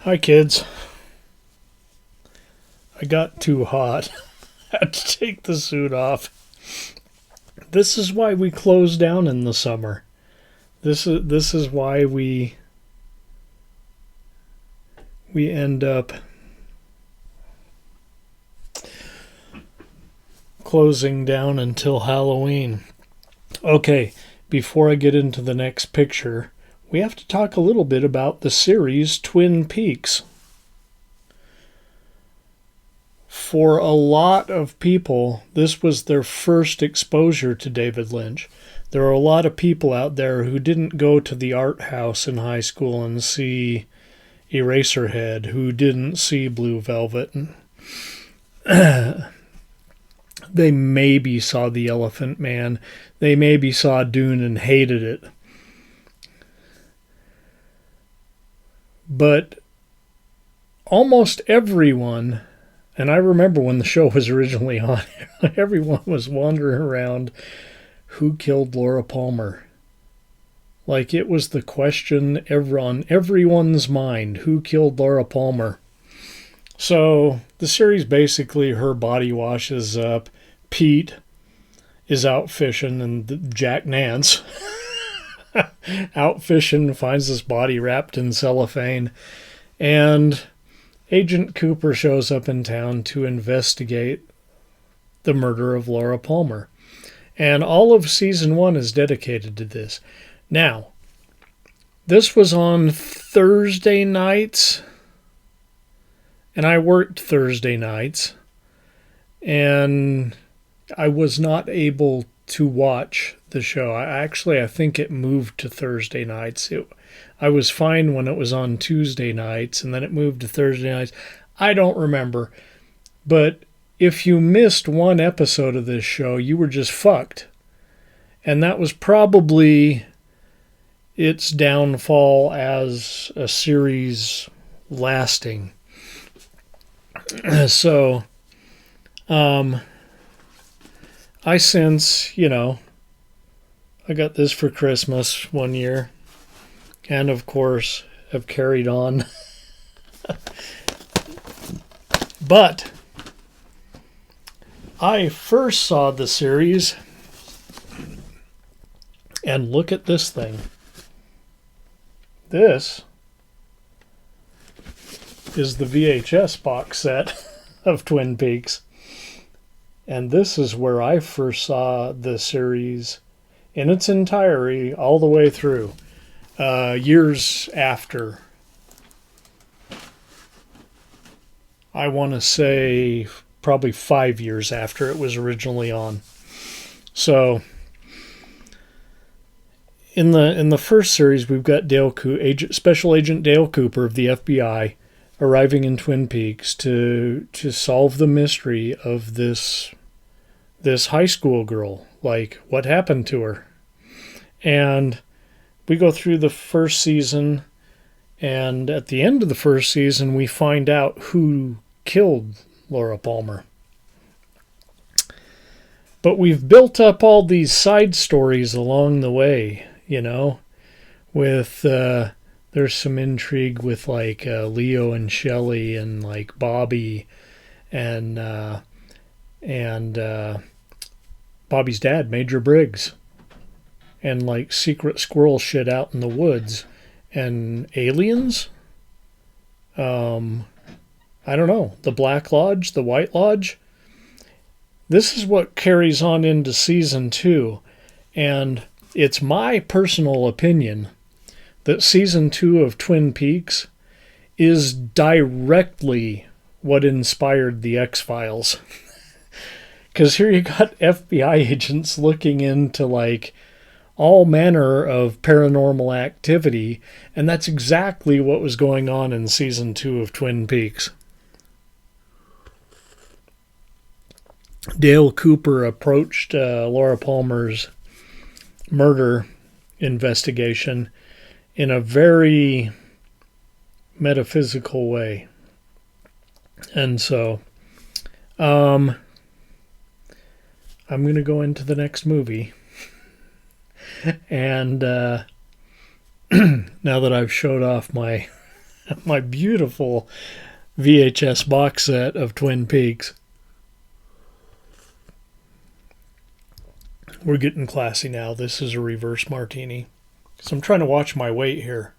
Hi, kids. I got too hot. Had to take the suit off. This is why we close down in the summer. This is why we end up closing down until Halloween. Okay, before I get into the next picture, we have to talk a little bit about the series Twin Peaks. For a lot of people, this was their first exposure to David Lynch. There are a lot of people out there who didn't go to the art house in high school and see Eraserhead, who didn't see Blue Velvet. They maybe saw The Elephant Man. They maybe saw Dune and hated it. But almost everyone, and I remember when the show was originally on, everyone was wandering around, who killed Laura Palmer? Like it was the question on everyone's mind, who killed Laura Palmer? So the series basically, her body washes up, Pete is out fishing, and Jack Nance out fishing, finds this body wrapped in cellophane, and Agent Cooper shows up in town to investigate the murder of Laura Palmer. And all of season 1 is dedicated to this. Now, this was on Thursday nights, and I worked Thursday nights, and I was not able to watch the show. I think it moved to Thursday nights. I was fine when it was on Tuesday nights, and then it moved to Thursday nights. I don't remember. But if you missed one episode of this show, you were just fucked. And that was probably its downfall as a series lasting. So, I since, I got this for Christmas one year, and of course have carried on. But I first saw the series, and look at this thing. This is the VHS box set of Twin Peaks. And this is where I first saw the series in its entirety, all the way through, years after. I want to say probably 5 years after it was originally on. So, in the first series, we've got Special Agent Dale Cooper of the FBI arriving in Twin Peaks to solve the mystery of this high school girl. Like, what happened to her? And we go through the first season, and at the end of the first season, we find out who killed Laura Palmer. But we've built up all these side stories along the way, with there's some intrigue with like Leo and Shelley and like Bobby and Bobby's dad, Major Briggs, and like secret squirrel shit out in the woods and aliens. I don't know, the Black Lodge, the White Lodge. This is what carries on into season 2, and it's my personal opinion that season 2 of Twin Peaks is directly what inspired the X-Files. Because here you got FBI agents looking into like all manner of paranormal activity, and that's exactly what was going on in season 2 of Twin Peaks. Dale Cooper approached Laura Palmer's murder investigation in a very metaphysical way. And so, I'm going to go into the next movie. And now that I've showed off my my beautiful VHS box set of Twin Peaks. We're getting classy now. This is a reverse martini. So I'm trying to watch my weight here.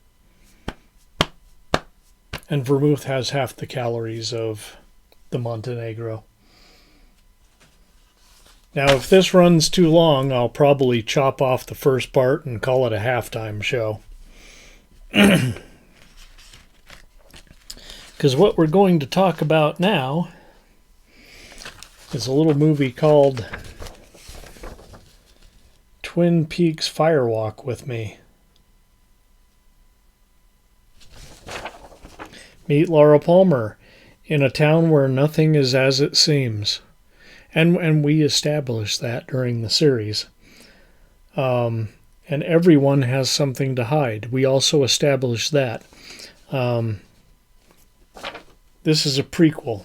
And vermouth has half the calories of the Montenegro. Now, if this runs too long, I'll probably chop off the first part and call it a halftime show. Because what we're going to talk about now is a little movie called Twin Peaks Firewalk with Me. Meet Laura Palmer in a town where nothing is as it seems. And we established that during the series. And everyone has something to hide. We also established that. This is a prequel.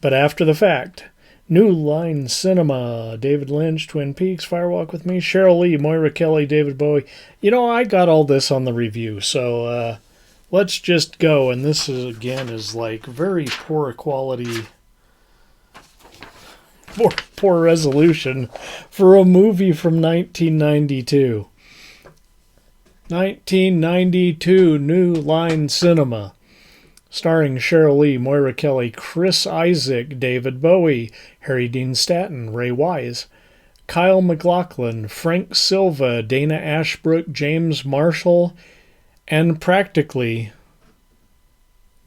But after the fact, New Line Cinema, David Lynch, Twin Peaks, Firewalk with Me, Cheryl Lee, Moira Kelly, David Bowie. You know, I got all this on the review, so let's just go. And this is like very poor quality, poor resolution for a movie from 1992. 1992, New Line Cinema. Starring Cheryl Lee, Moira Kelly, Chris Isaak, David Bowie, Harry Dean Stanton, Ray Wise, Kyle MacLachlan, Frank Silva, Dana Ashbrook, James Marshall, and practically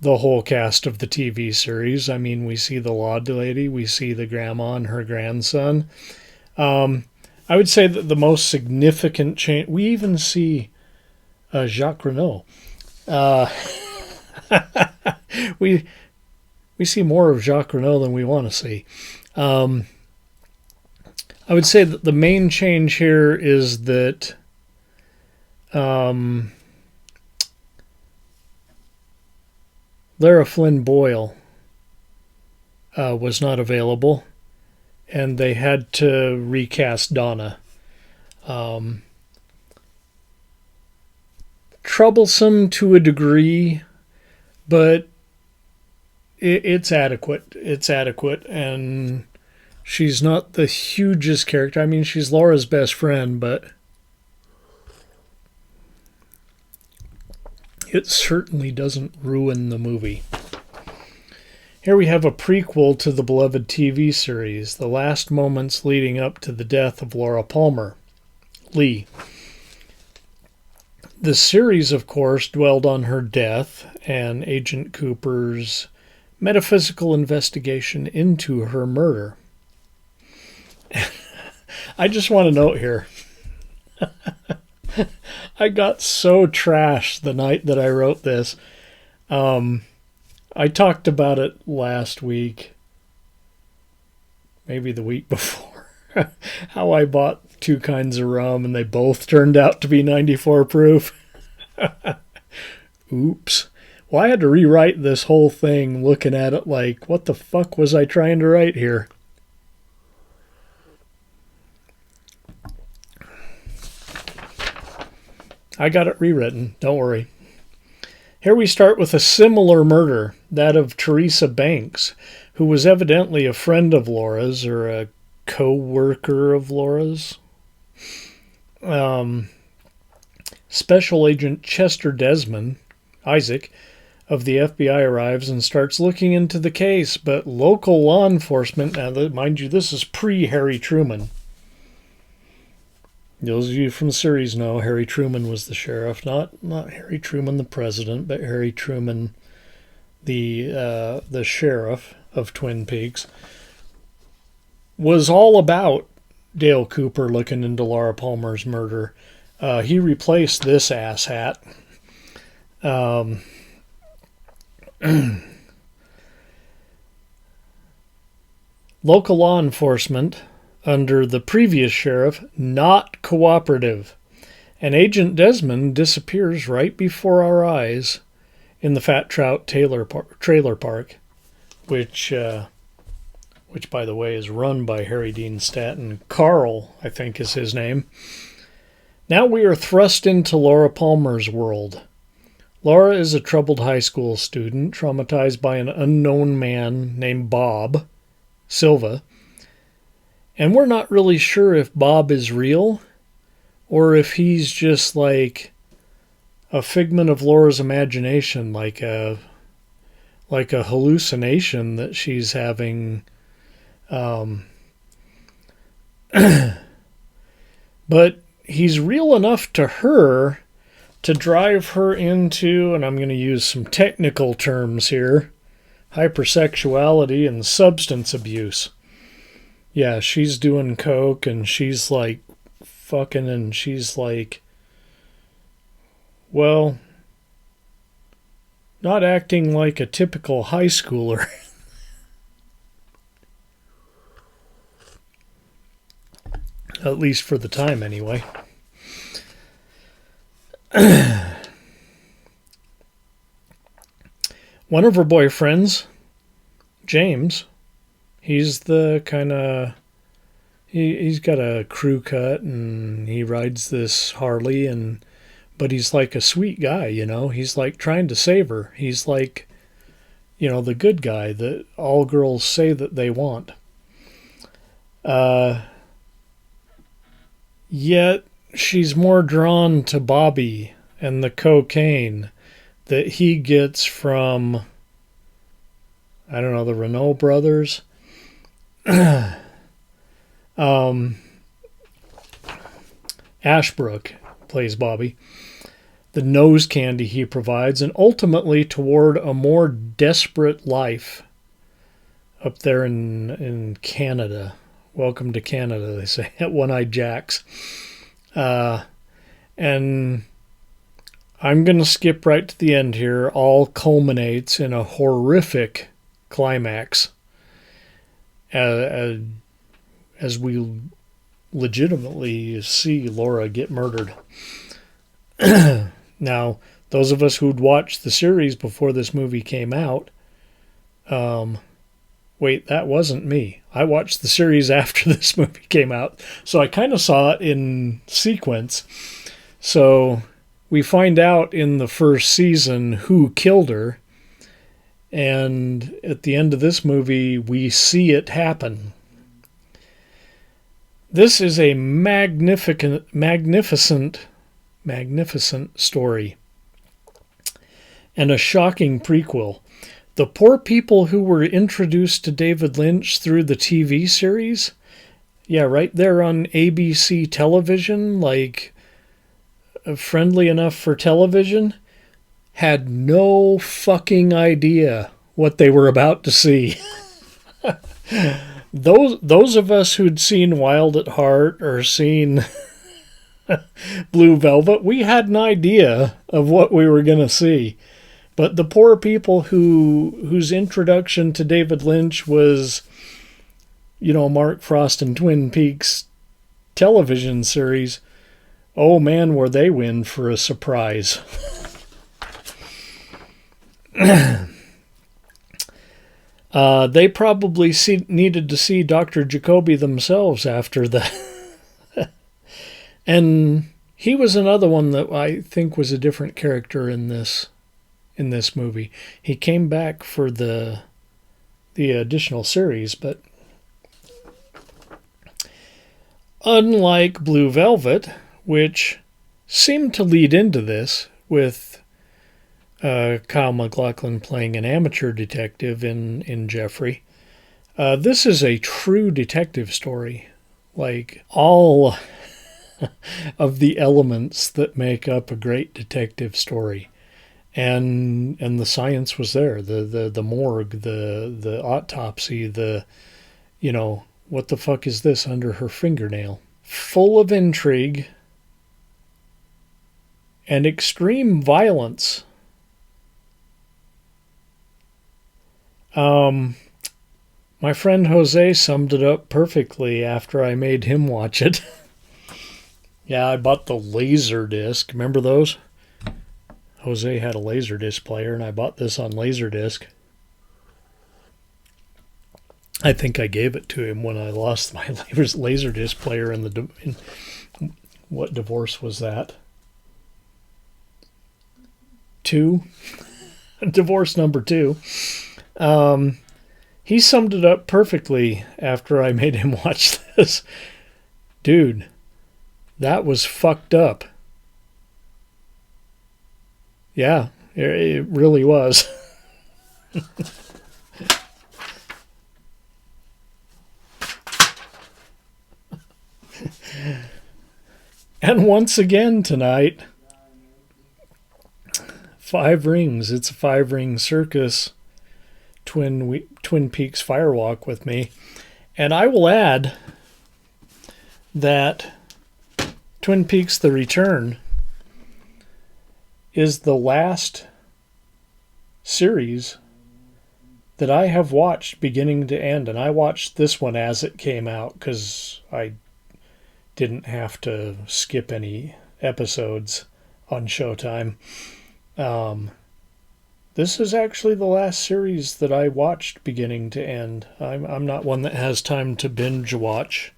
the whole cast of the TV series. I mean, we see the law lady, we see the grandma and her grandson. I would say that the most significant change, we even see Jacques Renault. We see more of Jacques Renault than we want to see. I would say that the main change here is that Lara Flynn Boyle was not available, and they had to recast Donna. Troublesome to a degree, but it's adequate. It's adequate, and she's not the hugest character. I mean, she's Laura's best friend, but it certainly doesn't ruin the movie. Here we have a prequel to the beloved TV series, the last moments leading up to the death of Laura Palmer. Lee. The series, of course, dwelled on her death and Agent Cooper's metaphysical investigation into her murder. I just want to note here, I got so trashed the night that I wrote this. I talked about it last week, maybe the week before, how I bought 2 kinds of rum and they both turned out to be 94 proof. Oops. Well, I had to rewrite this whole thing looking at it like, what the fuck was I trying to write here? I got it rewritten, don't worry. Here we start with a similar murder, that of Teresa Banks, who was evidently a friend of Laura's or a co-worker of Laura's. Special Agent Chester Desmond, Isaac, of the FBI arrives and starts looking into the case, but local law enforcement, now mind you, this is pre-Harry Truman. Those of you from the series know Harry Truman was the sheriff, not Harry Truman the president, but Harry Truman the sheriff of Twin Peaks. Was all about Dale Cooper looking into Laura Palmer's murder. He replaced this asshat. Local law enforcement under the previous sheriff, not cooperative. And Agent Desmond disappears right before our eyes in the Fat Trout trailer park, which by the way is run by Harry Dean Stanton. Carl, I think, is his name. Now we are thrust into Laura Palmer's world. Laura is a troubled high school student, traumatized by an unknown man named Bob Silva. And we're not really sure if Bob is real or if he's just like a figment of Laura's imagination, like a hallucination that she's having. But he's real enough to her to drive her into, and I'm going to use some technical terms here, hypersexuality and substance abuse. Yeah, she's doing coke and she's like fucking, and she's like, well, not acting like a typical high schooler. At least for the time, anyway. One of her boyfriends, James, he's the kind of... He's got a crew cut and he rides this Harley, but he's like a sweet guy, you know? He's like trying to save her. He's like, you know, the good guy that all girls say that they want. Yet she's more drawn to Bobby and the cocaine that he gets from, I don't know, the Renault brothers. Ashbrook plays Bobby. The nose candy he provides, and ultimately toward a more desperate life up there in Canada. Welcome to Canada, they say, at One-Eyed Jack's. And I'm going to skip right to the end here. All culminates in a horrific climax as we legitimately see Laura get murdered. Now, those of us who'd watched the series before this movie came out, wait, that wasn't me. I watched the series after this movie came out, so I kind of saw it in sequence. So we find out in the first season who killed her, and at the end of this movie, we see it happen. This is a magnificent story, and a shocking prequel. The poor people who were introduced to David Lynch through the TV series, yeah, right there on ABC television, like friendly enough for television, had no fucking idea what they were about to see. Those of us who'd seen Wild at Heart or seen Blue Velvet, we had an idea of what we were going to see. But the poor people whose introduction to David Lynch was, you know, Mark Frost and Twin Peaks television series, oh man, were they in for a surprise. They probably needed to see Dr. Jacoby themselves after that. And he was another one that I think was a different character in this movie. He came back for the additional series, but unlike Blue Velvet, which seemed to lead into this with Kyle MacLachlan playing an amateur detective in Jeffrey, this is a true detective story. Like all of the elements that make up a great detective story. And the science was there, the morgue, the autopsy, you know, what the fuck is this under her fingernail? Full of intrigue and extreme violence. My friend Jose summed it up perfectly after I made him watch it. Yeah, I bought the Laserdisc. Remember those? Jose had a Laserdisc player, and I bought this on Laserdisc. I think I gave it to him when I lost my Laserdisc player in what divorce was that? 2, divorce number 2. He summed it up perfectly after I made him watch this. Dude, that was fucked up. Yeah, it really was. And once again tonight, 5 rings. It's a 5-ring circus. Twin Peaks Firewalk with me. And I will add that Twin Peaks The Return is the last series that I have watched beginning to end. And I watched this one as it came out because I didn't have to skip any episodes on Showtime. This is actually the last series that I watched beginning to end. I'm not one that has time to binge watch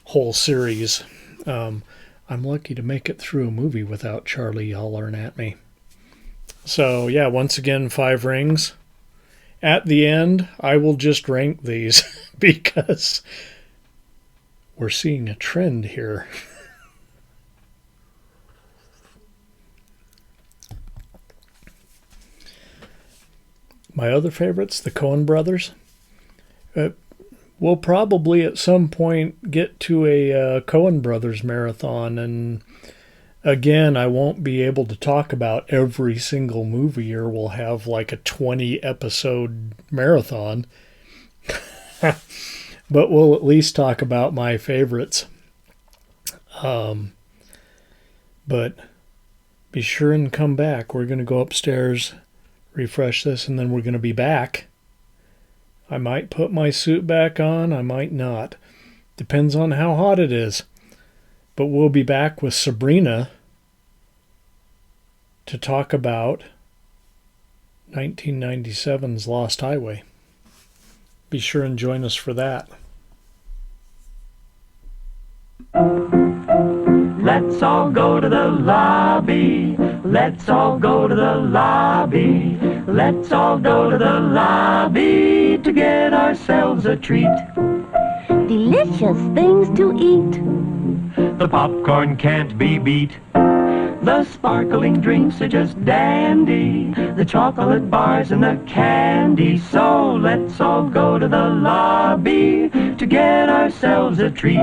whole series. I'm lucky to make it through a movie without Charlie hollering at me. So yeah, once again, 5 rings. At the end, I will just rank these because we're seeing a trend here. My other favorites, the Coen brothers. We'll probably at some point get to a Coen brothers marathon, and again, I won't be able to talk about every single movie, or we'll have like a 20 episode marathon. But we'll at least talk about my favorites. But be sure and come back. We're going to go upstairs, refresh this, and then we're going to be back. I might put my suit back on, I might not. Depends on how hot it is. But we'll be back with Sabrina to talk about 1997's Lost Highway. Be sure and join us for that. Let's all go to the lobby. Let's all go to the lobby. Let's all go to the lobby to get ourselves a treat. Delicious things to eat. The popcorn can't be beat. The sparkling drinks are just dandy. The chocolate bars and the candy. So let's all go to the lobby to get ourselves a treat.